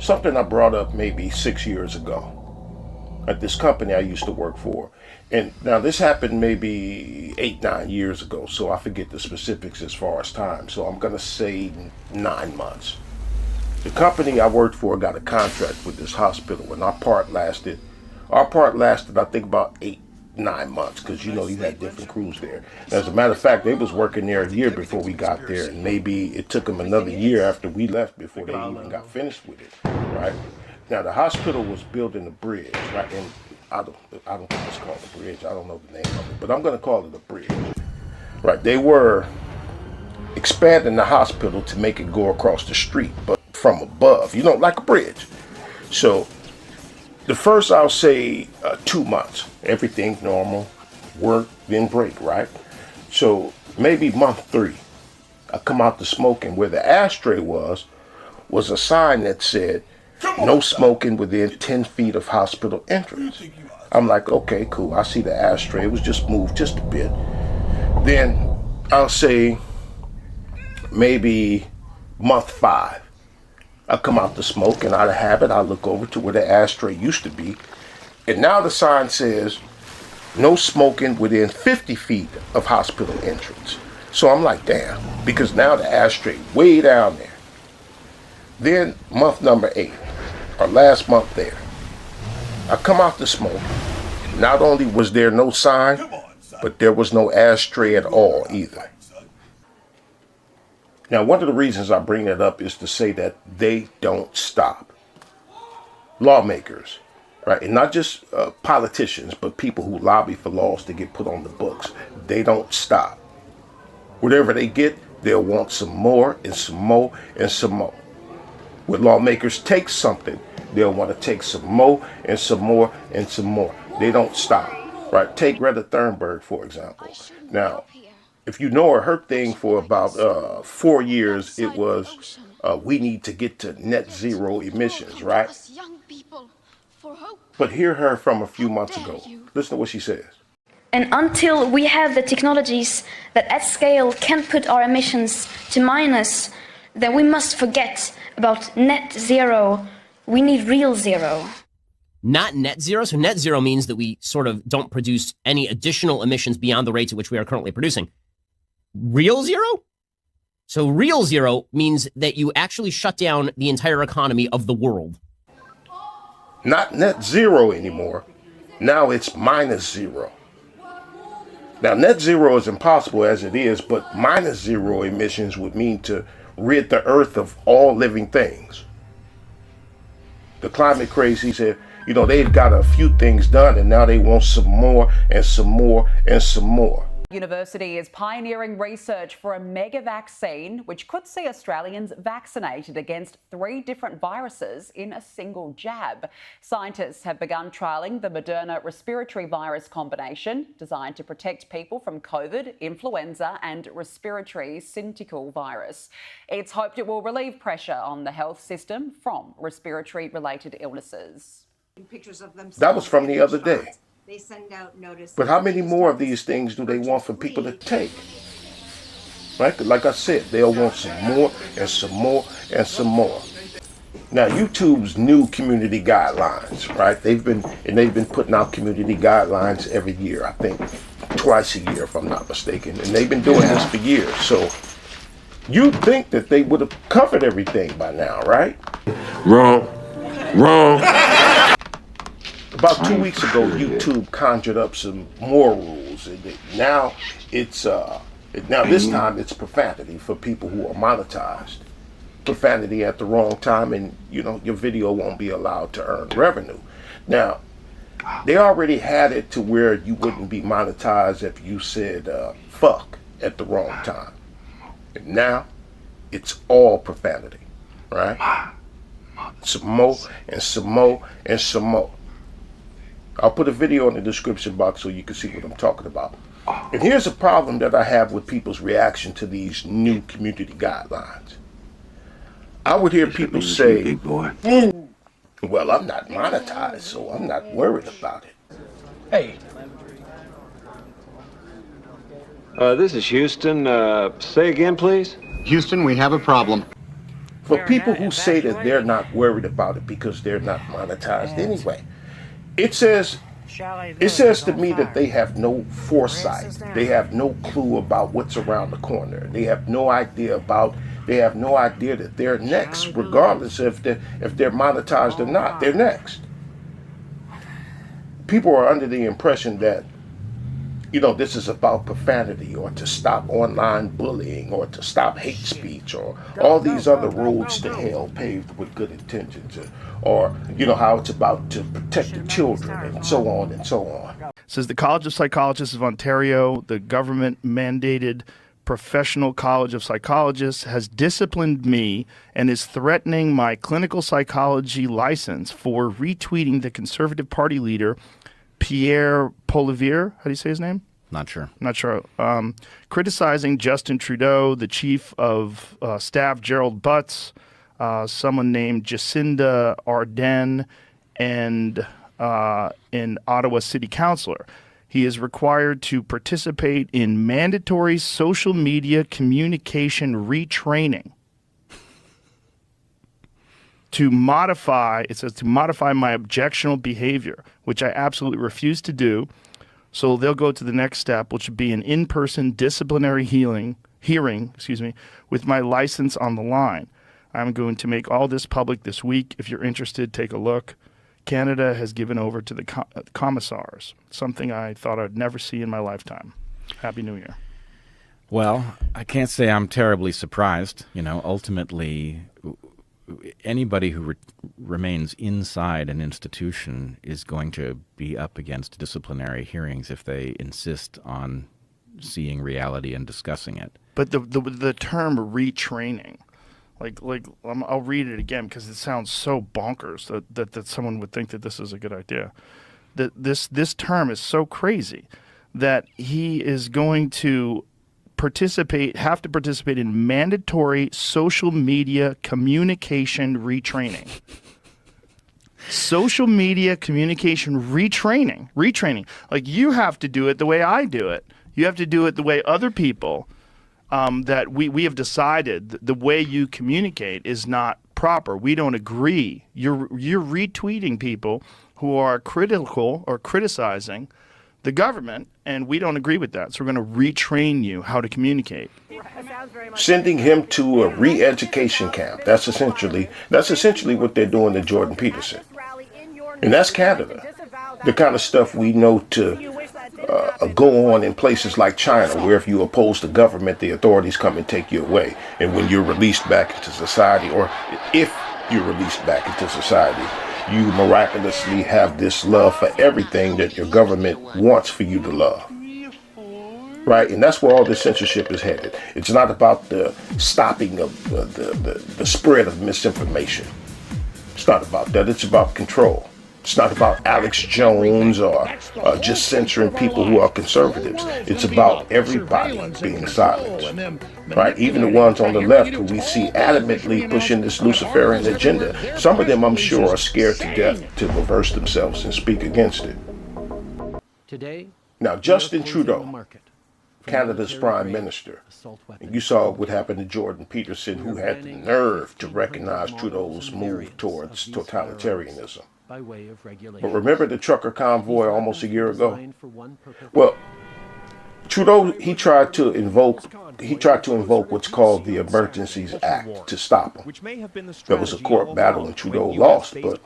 something I brought up maybe 6 years ago at this company I used to work for. And now this happened maybe 8, 9 years ago, so I forget the specifics as far as time. So I'm going to say 9 months. The company I worked for got a contract with this hospital, and our part lasted, I think, about 8, 9 months, because you had different crews there. And as a matter of fact, they was working there a year before we got there, and maybe it took them another year after we left before they even got finished with it, right? Now the hospital was building a bridge, right? And I don't think it's called a bridge. I don't know the name of it, but I'm going to call it a bridge, right? They were expanding the hospital to make it go across the street, but from above, like a bridge. So the first, I'll say 2 months, everything normal, work, then break, right? So maybe month 3, I come out to smoking. Where the ashtray was a sign that said, no smoking within 10 feet of hospital entrance. I'm like, okay, cool. I see the ashtray. It was just moved just a bit. Then I'll say maybe month 5. I come out to smoke, and out of habit, I look over to where the ashtray used to be. And now the sign says, no smoking within 50 feet of hospital entrance. So I'm like, damn, because now the ashtray way down there. Then month number 8, or last month there, I come out to smoke. Not only was there no sign, but there was no ashtray at all either. Now, one of the reasons I bring that up is to say that they don't stop. Lawmakers, right? And not just politicians, but people who lobby for laws to get put on the books. They don't stop. Whatever they get, they'll want some more and some more and some more. When lawmakers take something, they'll want to take some more and some more and some more. They don't stop, right? Take Greta Thunberg, for example. Now, if you know her thing for about 4 years, it was we need to get to net zero emissions, right? But hear her from a few months ago. Listen to what she says. And until we have the technologies that at scale can put our emissions to minus, then we must forget about net zero. We need real zero. Not net zero. So net zero means that we sort of don't produce any additional emissions beyond the rates at which we are currently producing. Real zero? So real zero means that you actually shut down the entire economy of the world. Not net zero anymore. Now it's minus zero. Now, net zero is impossible as it is, but minus zero emissions would mean to rid the earth of all living things. The climate crazy said, they've got a few things done, and now they want some more and some more and some more. University is pioneering research for a mega vaccine which could see Australians vaccinated against 3 different viruses in a single jab. Scientists have begun trialling the Moderna respiratory virus combination designed to protect people from COVID, influenza and respiratory syncytial virus. It's hoped it will relieve pressure on the health system from respiratory-related illnesses. That was from the other day. They send out notice. But how many more of these things do they want for people to take? Right? Like I said, they'll want some more and some more and some more. Now, YouTube's new community guidelines, right? They've been putting out community guidelines every year. I think twice a year, if I'm not mistaken. And they've been doing this for years. So you'd think that they would have covered everything by now, right? Wrong. About 2 weeks ago, YouTube conjured up some more rules. Now this time it's profanity for people who are monetized. Profanity at the wrong time, and your video won't be allowed to earn revenue. Now, they already had it to where you wouldn't be monetized if you said fuck at the wrong time. And now it's all profanity, right? Some more and some more and some more. I'll put a video in the description box so you can see what I'm talking about. And here's a problem that I have with people's reaction to these new community guidelines. I would hear people say, well, I'm not monetized, so I'm not worried about it. Hey. This is Houston. Say again, please. Houston, we have a problem. But people who say that they're not worried about it because they're not monetized anyway, it says to me that they have no foresight. They have no clue about what's around the corner. They have no idea that they're next, regardless if they're monetized or not. They're next. People are under the impression that, this is about profanity or to stop online bullying or to stop hate speech or all these other roads to hell paved with good intentions, or how it's about to protect the children and so on and so on. It says the College of Psychologists of Ontario, the government-mandated Professional College of Psychologists, has disciplined me and is threatening my clinical psychology license for retweeting the Conservative Party leader Pierre Poilievre, how do you say his name? Not sure. Criticizing Justin Trudeau, the chief of staff Gerald Butts, someone named Jacinda Ardern, and an Ottawa city councillor. He is required to participate in mandatory social media communication retraining. To modify my objectionable behavior, which I absolutely refuse to do. So they'll go to the next step, which would be an in-person disciplinary hearing, with my license on the line. I'm going to make all this public this week. If you're interested, take a look. Canada has given over to the commissars, something I thought I'd never see in my lifetime. Happy New Year. Well, I can't say I'm terribly surprised. Ultimately, anybody who remains inside an institution is going to be up against disciplinary hearings if they insist on seeing reality and discussing it. But the term retraining, I'll read it again because it sounds so bonkers that someone would think that this is a good idea. That this term is so crazy that he is going to have to participate in mandatory social media communication retraining. Social media communication retraining. Like, you have to do it the way I do it. You have to do it the way other people that we have decided the way you communicate is not proper. We don't agree. You're retweeting people who are critical or criticizing the government, and we don't agree with that. So we're going to retrain you how to communicate. Sending him to a re-education camp. That's essentially what they're doing to Jordan Peterson. And that's Canada. The kind of stuff we know to go on in places like China, where if you oppose the government, the authorities come and take you away. And when you're released back into society, or if you're released back into society, you miraculously have this love for everything that your government wants for you to love. Right? And that's where all this censorship is headed. It's not about the stopping of the spread of misinformation. It's not about that. It's about control. It's not about Alex Jones or just censoring people who are conservatives. It's about everybody being silenced, right? Even the ones on the left who we see adamantly pushing this Luciferian agenda. Some of them, I'm sure, are scared to death to reverse themselves and speak against it. Now, Justin Trudeau, Canada's Prime Minister, and you saw what happened to Jordan Peterson, who had the nerve to recognize Trudeau's move towards totalitarianism. But remember the trucker convoy almost a year ago? Well, Trudeau, he tried to invoke what's called the Emergencies Act to stop him. There was a court battle and Trudeau lost, but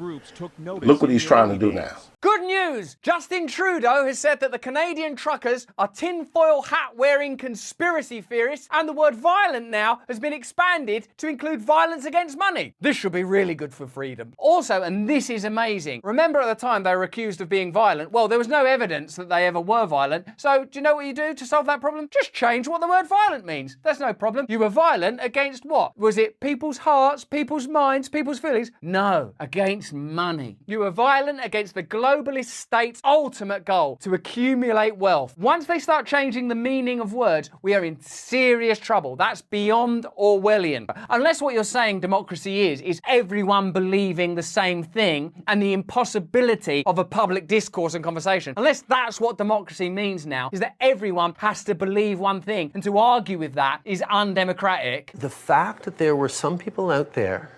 look what he's trying to do now. Good news! Justin Trudeau has said that the Canadian truckers are tinfoil hat-wearing conspiracy theorists, and the word violent now has been expanded to include violence against money. This should be really good for freedom. Also, and this is amazing, remember at the time they were accused of being violent? Well, there was no evidence that they ever were violent, so do you know what you do to solve that problem? Just change what the word violent means. That's no problem. You were violent against what? Was it people's hearts, people's minds, people's feelings? No, against money. You were violent against the globalist state's ultimate goal, to accumulate wealth. Once they start changing the meaning of words, we are in serious trouble. That's beyond Orwellian. Unless what you're saying democracy is everyone believing the same thing and the impossibility of a public discourse and conversation. Unless that's what democracy means now, is that everyone has to believe one thing, and to argue argue with that is undemocratic. The fact that there were some people out there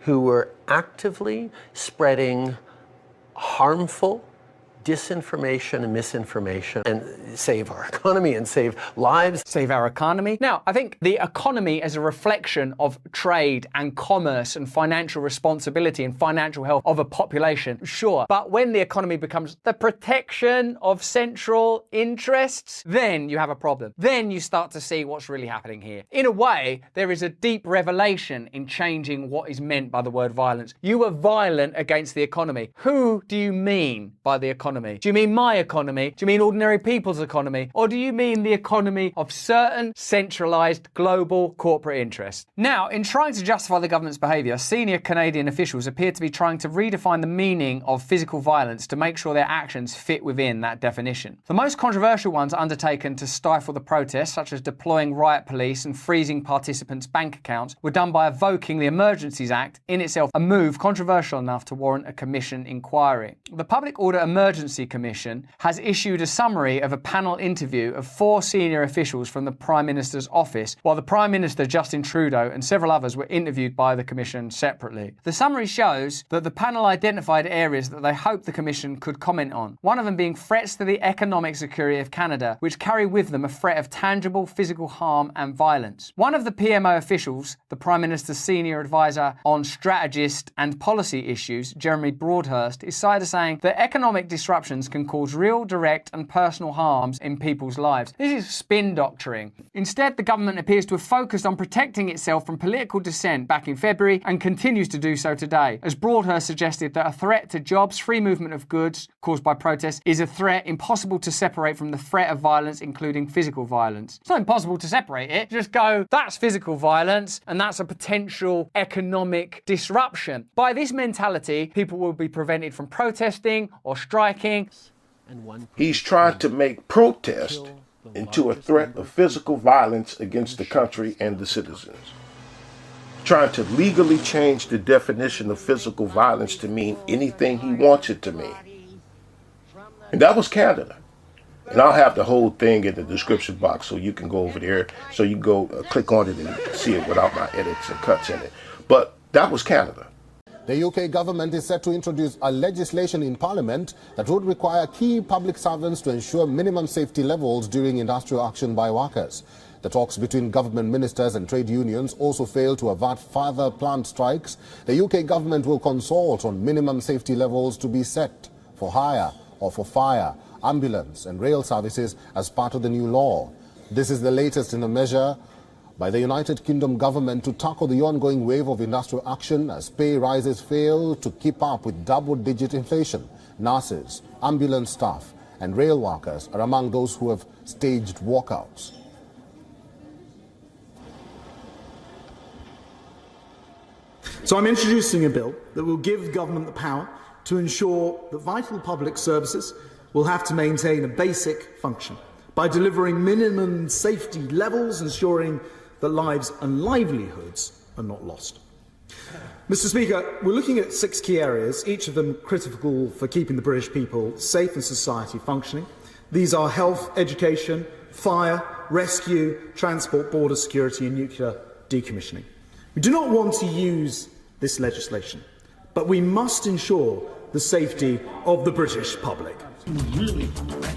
who were actively spreading harmful disinformation and misinformation and save our economy and save lives. Save our economy. Now, I think the economy is a reflection of trade and commerce and financial responsibility and financial health of a population, sure. But when the economy becomes the protection of central interests, then you have a problem. Then you start to see what's really happening here. In a way, there is a deep revelation in changing what is meant by the word violence. You were violent against the economy. Who do you mean by the economy? Do you mean my economy? Do you mean ordinary people's economy? Or do you mean the economy of certain centralized global corporate interests? Now, in trying to justify the government's behaviour, senior Canadian officials appear to be trying to redefine the meaning of physical violence to make sure their actions fit within that definition. The most controversial ones undertaken to stifle the protests, such as deploying riot police and freezing participants' bank accounts, were done by evoking the Emergencies Act, in itself a move controversial enough to warrant a commission inquiry. The Public Order Emergency Commission has issued a summary of a panel interview of 4 senior officials from the Prime Minister's office, while the Prime Minister, Justin Trudeau, and several others were interviewed by the Commission separately. The summary shows that the panel identified areas that they hoped the Commission could comment on, one of them being threats to the economic security of Canada, which carry with them a threat of tangible physical harm and violence. One of the PMO officials, the Prime Minister's senior advisor on strategist and policy issues, Jeremy Broadhurst, is cited as saying that economic disruptions can cause real, direct and personal harms in people's lives. This is spin doctoring. Instead, the government appears to have focused on protecting itself from political dissent back in February and continues to do so today, as Broadhurst suggested that a threat to jobs, free movement of goods caused by protests is a threat impossible to separate from the threat of violence, including physical violence. It's not impossible to separate it. Just go, that's physical violence and that's a potential economic disruption. By this mentality, people will be prevented from protesting or striking. He's trying to make protest into a threat of physical violence against the country and the citizens. Trying to legally change the definition of physical violence to mean anything he wants it to mean. And that was Canada. And I'll have the whole thing in the description box so you can go over there, so you can go click on it and see it without my edits and cuts in it. But that was Canada. The UK government is set to introduce a legislation in Parliament that would require key public servants to ensure minimum safety levels during industrial action by workers. The talks between government ministers and trade unions also failed to avert further planned strikes. The UK government will consult on minimum safety levels to be set for hire or for fire, ambulance and rail services as part of the new law. This is the latest in a measure by the United Kingdom government to tackle the ongoing wave of industrial action as pay rises fail to keep up with double-digit inflation. Nurses, ambulance staff and rail workers are among those who have staged walkouts. So I'm introducing a bill that will give government the power to ensure that vital public services will have to maintain a basic function by delivering minimum safety levels, ensuring that lives and livelihoods are not lost. Mr. Speaker, we're looking at 6 key areas, each of them critical for keeping the British people safe and society functioning. These are health, education, fire, rescue, transport, border security and nuclear decommissioning. We do not want to use this legislation, but we must ensure the safety of the British public.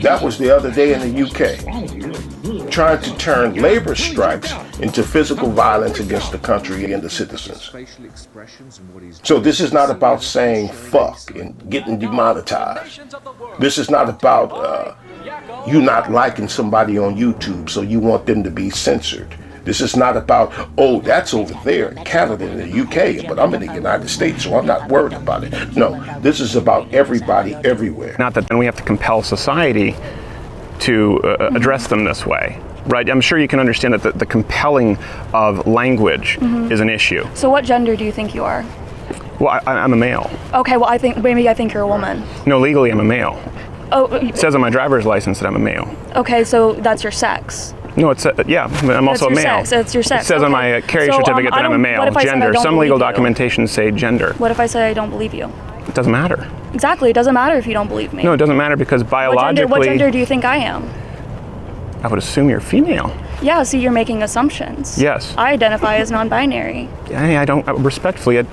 That was the other day in the UK, trying to turn labour strikes into physical violence against the country and the citizens. So this is not about saying fuck and getting demonetized. This is not about you not liking somebody on YouTube, so you want them to be censored. This is not about, oh, that's over there in Canada and the UK, but I'm in the United States, so I'm not worried about it. No, this is about everybody, everywhere. Not that then we have to compel society to address them this way, right? I'm sure you can understand that the compelling of language is an issue. So what gender do you think you are? Well, I'm a male. Okay, well, I think you're a woman. No, legally I'm a male. Oh, it says on my driver's license that I'm a male. Okay, so that's your sex. No, it's yeah, I'm also a male. It's your sex. It says on my carrier certificate that I'm a male. Gender. Some legal documentations say gender. What if I say I don't believe you? It doesn't matter. Exactly, it doesn't matter if you don't believe me. No, it doesn't matter because biologically... What gender do you think I am? I would assume you're female. Yeah, see, you're making assumptions. Yes. I identify as non-binary. I don't, respectfully, it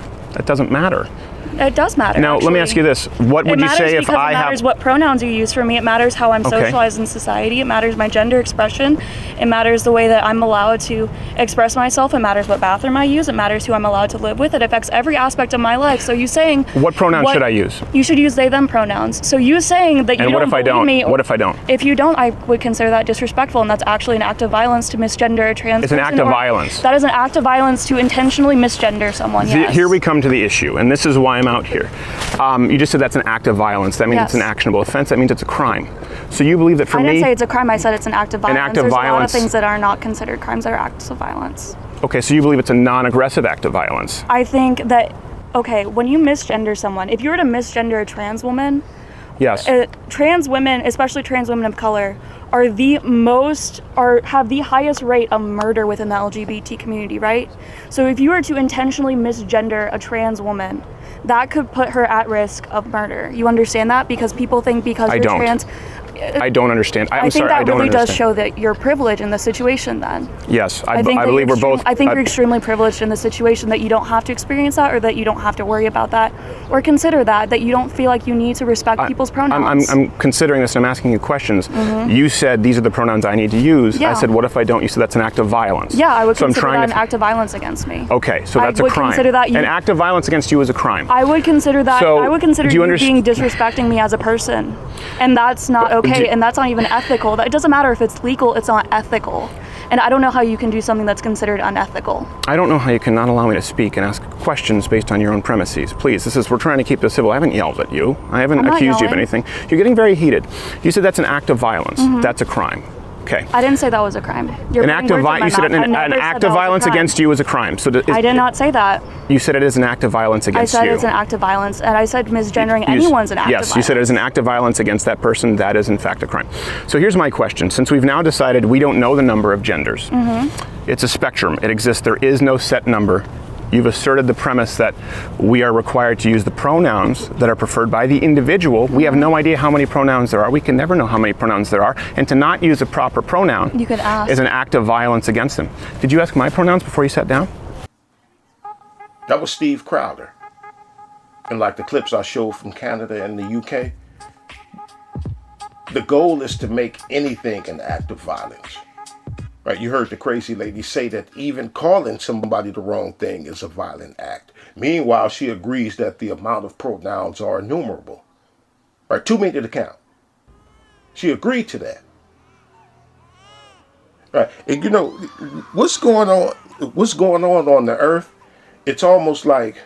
doesn't matter. It does matter. Now, let me ask you this. What would you say if I have... It matters what pronouns you use for me. It matters how I'm socialized in society. It matters my gender expression. It matters the way that I'm allowed to express myself. It matters what bathroom I use. It matters who I'm allowed to live with. It affects every aspect of my life. So you saying... What pronoun should I use? You should use they, them pronouns. So you saying that you don't believe me... What if I don't? If you don't, I would consider that disrespectful, and that's actually an act of violence to misgender a trans person. It's an act of violence. That is an act of violence to intentionally misgender someone, yes. Here we come to the issue, and this is why I'm out here. You just said that's an act of violence. That means it's an actionable offense. That means it's a crime. So you believe that for me... I didn't say it's a crime. I said it's an act of violence. An act of There's violence. a lot of things that are not considered crimes that are acts of violence. Okay, so you believe it's a non-aggressive act of violence. I think that, okay, when you misgender someone, if you were to misgender a trans woman... Yes. Trans women, especially trans women of color, are have the highest rate of murder within the LGBT community, right? So if you were to intentionally misgender a trans woman, that could put her at risk of murder. You understand that? Because people think because you're trans... I don't understand. I'm sorry, I don't understand. I think that really does show that you're privileged in the situation then. Yes, I believe we're both... I think you're extremely privileged in the situation that you don't have to experience that, or that you don't have to worry about that, or consider that you don't feel like you need to respect people's pronouns. I'm considering this and I'm asking you questions. You said these are the pronouns I need to use. Yeah. I said, what if I don't? You said that's an act of violence. Yeah, I would consider that an act of violence against me. Okay, so that's a crime. Consider that an act of violence against you is a crime. I would consider that. So, I would consider you being disrespecting me as a person, and that's not okay, and that's not even ethical. It doesn't matter if it's legal, it's not ethical. And I don't know how you can do something that's considered unethical. I don't know how you can not allow me to speak and ask questions based on your own premises. Please, we're trying to keep this civil. I haven't yelled at you. I haven't accused you of anything. You're getting very heated. You said that's an act of violence. That's a crime. Okay. I didn't say that was a crime. An act of violence. You said an act of violence against you is a crime. So I did not say that. You said it is an act of violence against you. I said it's an act of violence, and I said misgendering anyone's an act of violence. Yes, you said it is an act of violence against that person. That is in fact a crime. So here's my question. Since we've now decided we don't know the number of genders, it's a spectrum. It exists. There is no set number. You've asserted the premise that we are required to use the pronouns that are preferred by the individual. We have no idea how many pronouns there are. We can never know how many pronouns there are. And to not use a proper pronoun is an act of violence against them. Did you ask my pronouns before you sat down? That was Steve Crowder. And like the clips I showed from Canada and the UK, the goal is to make anything an act of violence. Right, you heard the crazy lady say that even calling somebody the wrong thing is a violent act. Meanwhile, she agrees that the amount of pronouns are innumerable. Right, too many to count. She agreed to that. Right, and you know what's going on the earth? It's almost like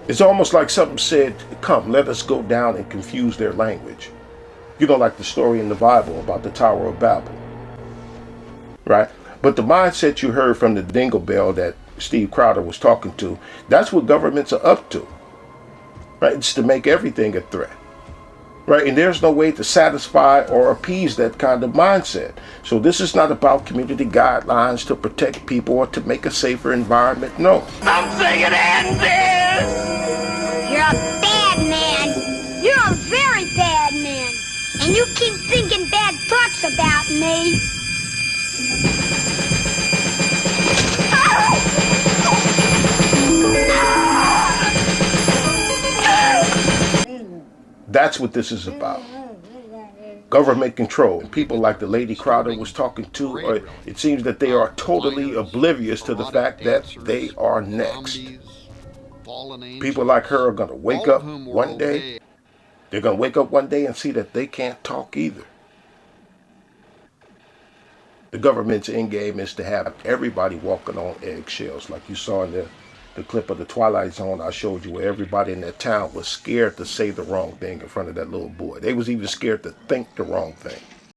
something said, "Come, let us go down and confuse their language." You know, like the story in the Bible about the Tower of Babel. Right? But the mindset you heard from the dingle bell that Steve Crowder was talking to, that's what governments are up to. Right? It's to make everything a threat. Right? And there's no way to satisfy or appease that kind of mindset. So this is not about community guidelines to protect people or to make a safer environment. No. Something it ends. You're a bad man. You're a very bad man. And you keep thinking bad thoughts about me. That's what this is about. Government control. And people like the lady Crowder was talking to, it seems that they are totally oblivious to the fact that they are next. People like her are going to wake up one day. They're going to wake up one day and see that they can't talk either. The government's end game is to have everybody walking on eggshells, like you saw in the clip of the Twilight Zone I showed you, where everybody in that town was scared to say the wrong thing in front of that little boy. They was even scared to think the wrong thing.